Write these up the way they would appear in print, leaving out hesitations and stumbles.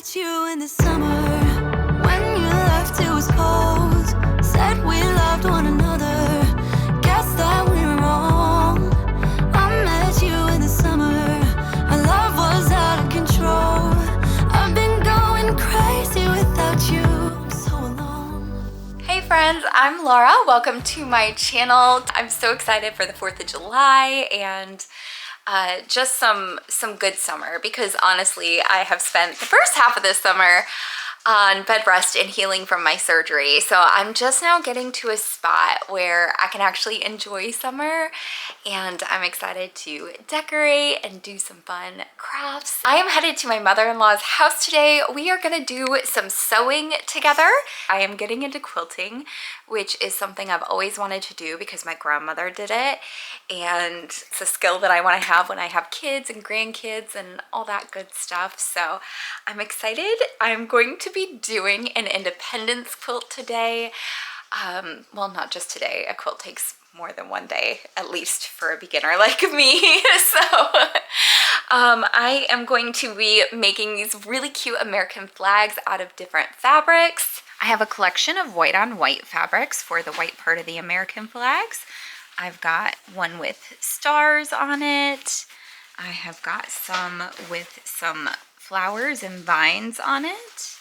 met you in the summer. When you left, it was cold. Said we loved one another. Guess that we were wrong. I met you in the summer. Our love was out of control. I've been going crazy without you. I'm so alone. Hey friends, I'm Laura. Welcome to my channel. I'm so excited for the 4th of July and just some good summer, because honestly I have spent the first half of this summer on bed rest and healing from my surgery. So I'm just now getting to a spot where I can actually enjoy summer, and I'm excited to decorate and do some fun crafts. I am headed to my mother-in-law's house today. We are gonna do some sewing together. I am getting into quilting, which is something I've always wanted to do because my grandmother did it, and it's a skill that I want to have when I have kids and grandkids and all that good stuff. So I'm excited. I'm going to be doing an independence quilt today. Well, not just today. A quilt takes more than one day, at least for a beginner like me. So I am going to be making these really cute American flags out of different fabrics. I have a collection of white on white fabrics for the white part of the American flags. I've got one with stars on it. I have got some with some flowers and vines on it.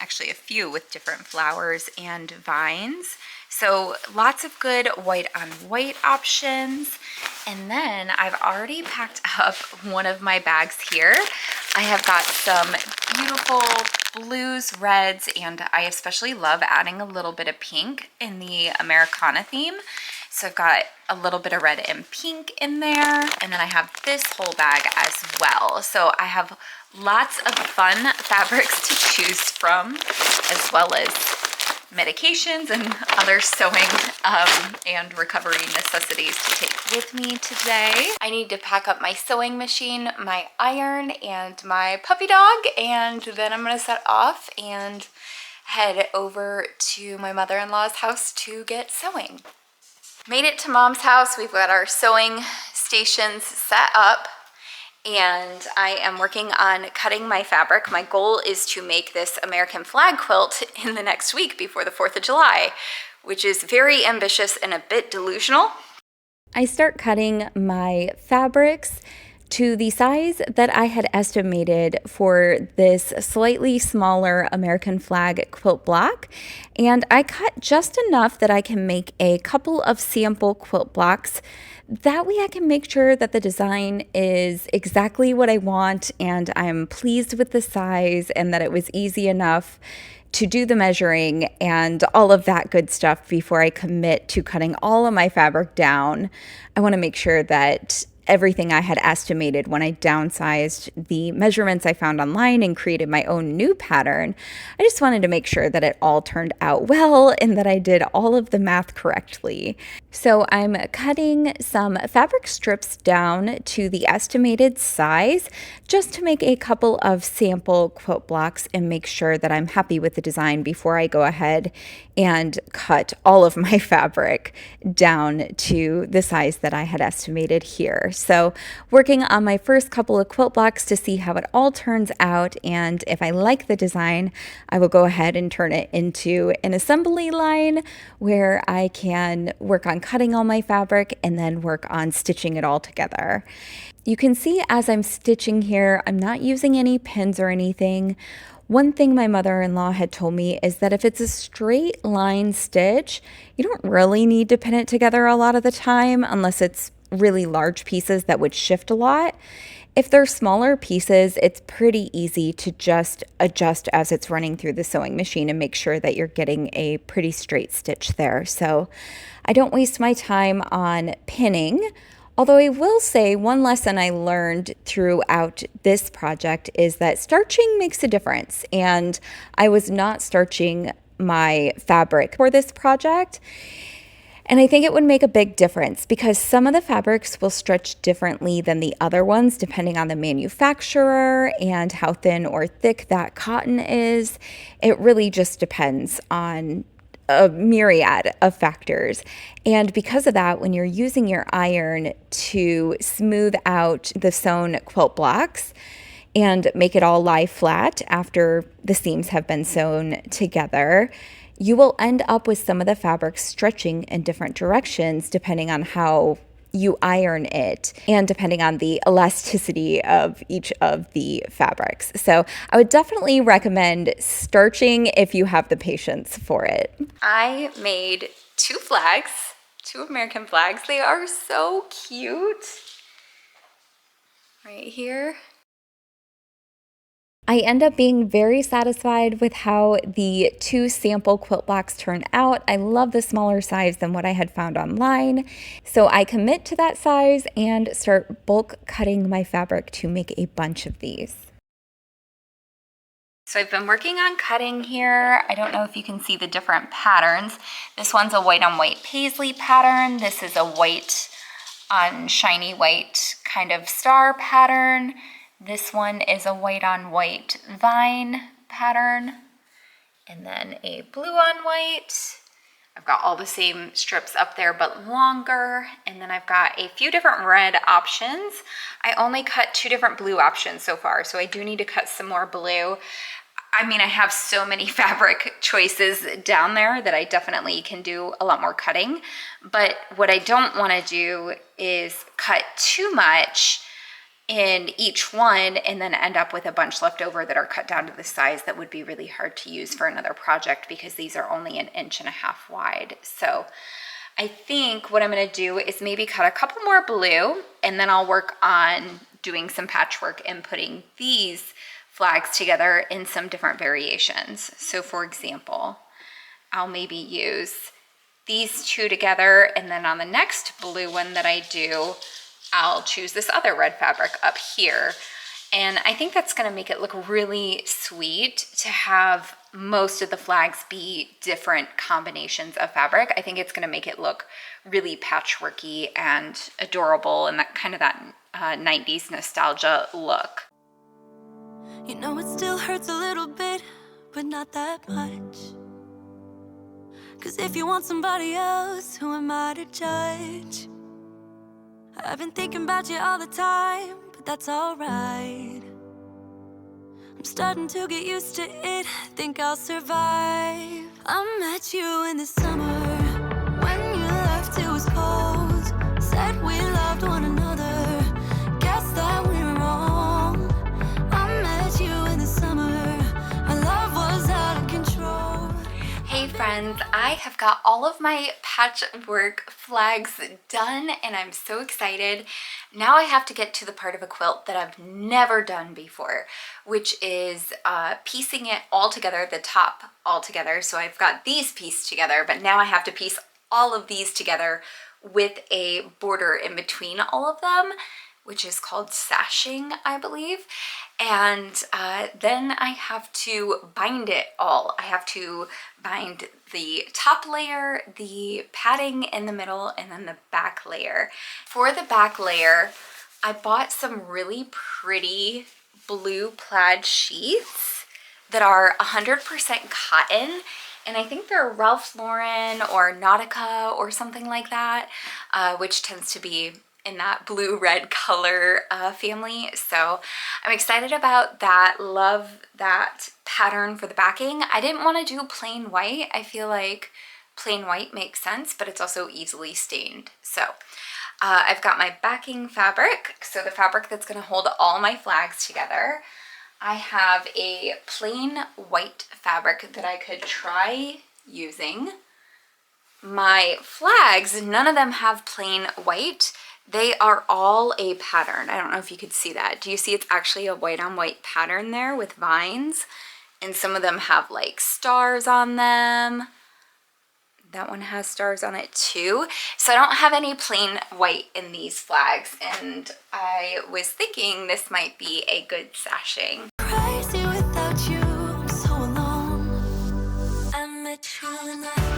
Actually, a few with different flowers and vines. So lots of good white on white options. And then I've already packed up one of my bags here. I have got some beautiful blues, reds, and I especially love adding a little bit of pink in the Americana theme. So I've got a little bit of red and pink in there. And then I have this whole bag as well. So I have lots of fun fabrics to choose from, as well as medications and other sewing and recovery necessities to take with me today. I need to pack up my sewing machine, my iron, and my puppy dog, and then I'm gonna set off and head over to my mother-in-law's house to get sewing. Made it to Mom's house. We've got our sewing stations set up, and I am working on cutting my fabric. My goal is to make this American flag quilt in the next week before the 4th of July, which is very ambitious and a bit delusional. I start cutting my fabrics to the size that I had estimated for this slightly smaller American flag quilt block. And I cut just enough that I can make a couple of sample quilt blocks. That way I can make sure that the design is exactly what I want and I'm pleased with the size and that it was easy enough to do the measuring and all of that good stuff before I commit to cutting all of my fabric down. I want to make sure that everything I had estimated when I downsized the measurements I found online and created my own new pattern, I just wanted to make sure that it all turned out well and that I did all of the math correctly. So I'm cutting some fabric strips down to the estimated size just to make a couple of sample quilt blocks and make sure that I'm happy with the design before I go ahead and cut all of my fabric down to the size that I had estimated here. So working on my first couple of quilt blocks to see how it all turns out, and if I like the design, I will go ahead and turn it into an assembly line where I can work on cutting all my fabric and then work on stitching it all together. You can see as I'm stitching here, I'm not using any pins or anything. One thing my mother-in-law had told me is that if it's a straight line stitch, you don't really need to pin it together a lot of the time unless it's really large pieces that would shift a lot. If they're smaller pieces, it's pretty easy to just adjust as it's running through the sewing machine and make sure that you're getting a pretty straight stitch there. So I don't waste my time on pinning. Although I will say one lesson I learned throughout this project is that starching makes a difference. And I was not starching my fabric for this project. And I think it would make a big difference because some of the fabrics will stretch differently than the other ones depending on the manufacturer and how thin or thick that cotton is. It really just depends on a myriad of factors. And because of that, when you're using your iron to smooth out the sewn quilt blocks, and make it all lie flat after the seams have been sewn together, you will end up with some of the fabric stretching in different directions depending on how you iron it and depending on the elasticity of each of the fabrics. So I would definitely recommend starching if you have the patience for it. I made 2 flags, 2 American flags. They are so cute. Right here. I end up being very satisfied with how the 2 sample quilt blocks turn out. I love the smaller size than what I had found online. So I commit to that size and start bulk cutting my fabric to make a bunch of these. So I've been working on cutting here. I don't know if you can see the different patterns. This one's a white on white paisley pattern. This is a white on shiny white kind of star pattern. This one is a white on white vine pattern, and then a blue on white. I've got all the same strips up there but longer, and then I've got a few different red options. I only cut 2 different blue options so far, so I do need to cut some more blue. I mean, I have so many fabric choices down there that I definitely can do a lot more cutting, but what I don't want to do is cut too much in each one and then end up with a bunch left over that are cut down to the size that would be really hard to use for another project because these are only 1.5 inches wide. So I think what I'm going to do is maybe cut a couple more blue, and then I'll work on doing some patchwork and putting these flags together in some different variations. So for example, I'll maybe use these 2 together, and then on the next blue one that I do, I'll choose this other red fabric up here. And I think that's going to make it look really sweet to have most of the flags be different combinations of fabric. I think it's going to make it look really patchworky and adorable, and that kind of that 90s nostalgia look. You know it still hurts a little bit, but not that much. 'Cause if you want somebody else, who am I to judge? I've been thinking about you all the time, but that's alright. I'm starting to get used to it, think I'll survive. I met you in the summer, when you left it was cold. Said we loved one another, guess that we were wrong. I met you in the summer, our love was out of control. Hey friends, I have got all of my patchwork flags done and I'm so excited. Now I have to get to the part of a quilt that I've never done before, which is piecing it all together, the top all together. So I've got these pieced together, but now I have to piece all of these together with a border in between all of them, which is called sashing, I believe. And then I have to bind it all. I have to bind the top layer, the padding in the middle, and then the back layer. For the back layer, I bought some really pretty blue plaid sheets that are 100% cotton. And I think they're Ralph Lauren or Nautica or something like that, which tends to be in that blue-red color family. So I'm excited about that. Love that pattern for the backing. I didn't want to do plain white. I feel like plain white makes sense, but it's also easily stained. So I've got my backing fabric. So the fabric that's going to hold all my flags together. I have a plain white fabric that I could try using. My flags, none of them have plain white. They are all a pattern. I don't know if you could see that. Do you see it's actually a white on white pattern there with vines? And some of them have like stars on them. That one has stars on it too. So I don't have any plain white in these flags. And I was thinking this might be a good sashing. Crazy without you, I'm so alone. I met you in the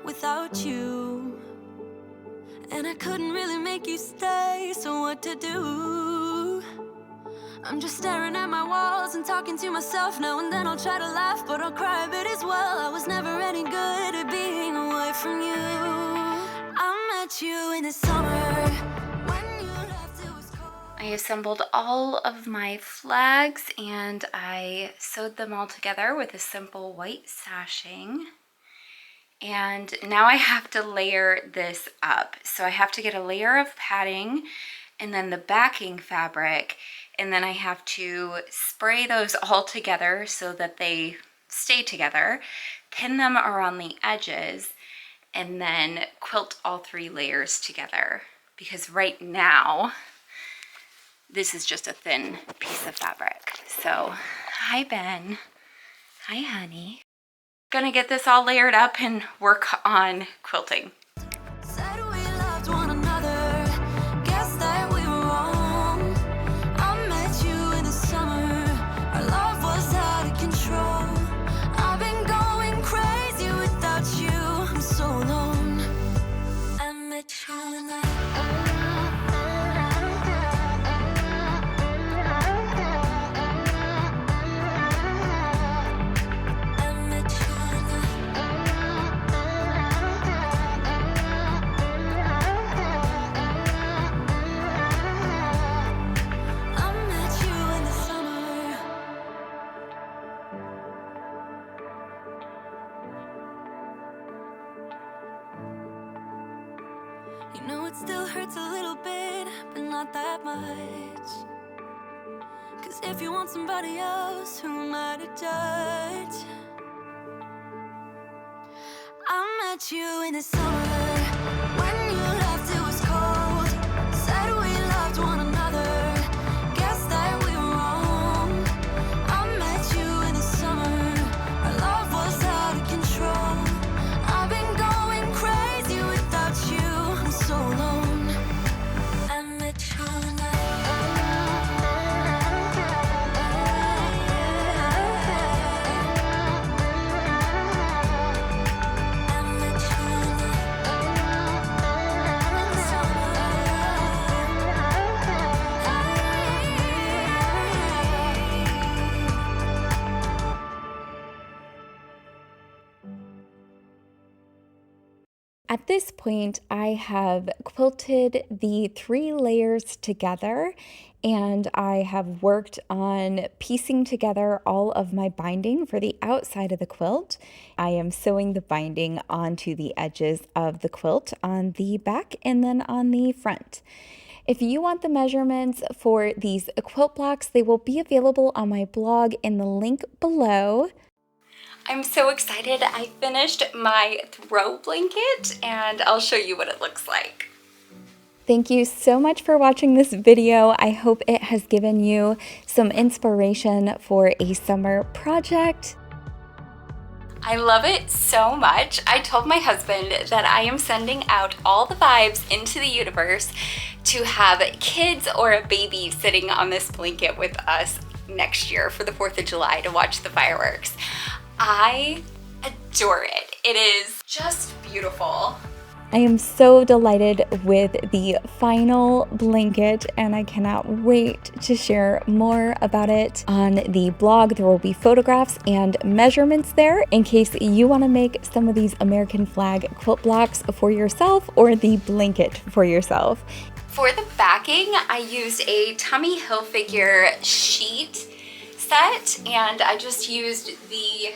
without you. really make you stay, so what to do? I'm just staring at my walls and talking to myself. Now and then I'll try to laugh, but I'll cry a bit as well. I was never any good at being away from you. I met you in the summer when you left, it was cold. I assembled all of my flags and I sewed them all together with a simple white sashing. And now I have to layer this up. So I have to get a layer of padding and then the backing fabric, and then I have to spray those all together so that they stay together, pin them around the edges, and then quilt all 3 layers together. Because right now, this is just a thin piece of fabric. So, hi Ben. Hi honey. Gonna get this all layered up and work on quilting. Said we loved one another, guess that we were wrong. I met you in the summer, our love was out of control. I've been going crazy without you for so long. I met you in the You know it still hurts a little bit, but not that much. 'Cause if you want somebody else, who am I to judge? I met you in the summer when you left, it was cold. Said we loved one another, guess that we were wrong. I met you in the summer, our love was out of control. I've been going crazy without you for so long. I met you in the At this point, I have quilted the 3 layers together, and I have worked on piecing together all of my binding for the outside of the quilt. I am sewing the binding onto the edges of the quilt on the back and then on the front. If you want the measurements for these quilt blocks, they will be available on my blog in the link below. I'm so excited. I finished my throw blanket and I'll show you what it looks like. Thank you so much for watching this video. I hope it has given you some inspiration for a summer project. I love it so much. I told my husband that I am sending out all the vibes into the universe to have kids or a baby sitting on this blanket with us next year for the 4th of July to watch the fireworks. I adore it. It is just beautiful. I am so delighted with the final blanket, and I cannot wait to share more about it on the blog. There will be photographs and measurements there in case you want to make some of these American flag quilt blocks for yourself or the blanket for yourself. For the backing, I used a Tommy Hilfiger sheet set, and I just used the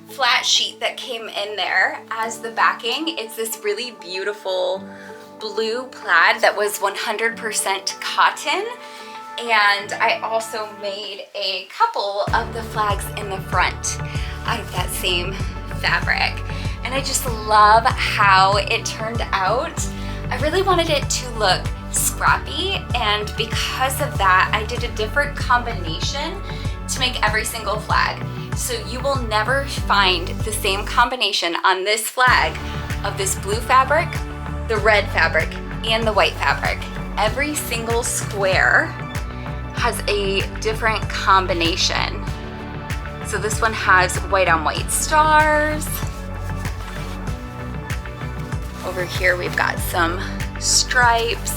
flat sheet that came in there as the backing. It's this really beautiful blue plaid that was 100% cotton, and I also made a couple of the flags in the front out of that same fabric, and I just love how it turned out. I really wanted it to look scrappy, and because of that I did a different combination to make every single flag. So you will never find the same combination on this flag of this blue fabric, the red fabric, and the white fabric. Every single square has a different combination. So this one has white on white stars. Over here we've got some stripes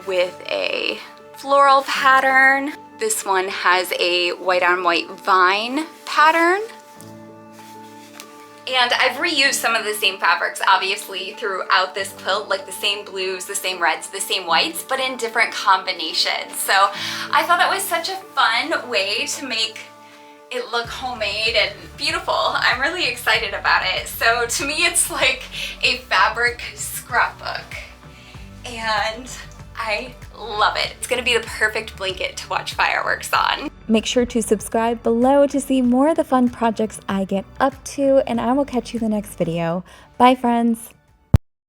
with a floral pattern. This one has a white on white vine pattern. And I've reused some of the same fabrics, obviously, throughout this quilt, like the same blues, the same reds, the same whites, but in different combinations. So I thought that was such a fun way to make it look homemade and beautiful. I'm really excited about it. So to me, it's like a fabric scrapbook, and I love it. It's gonna be the perfect blanket to watch fireworks on. Make sure to subscribe below to see more of the fun projects I get up to, and I will catch you in the next video. Bye, friends.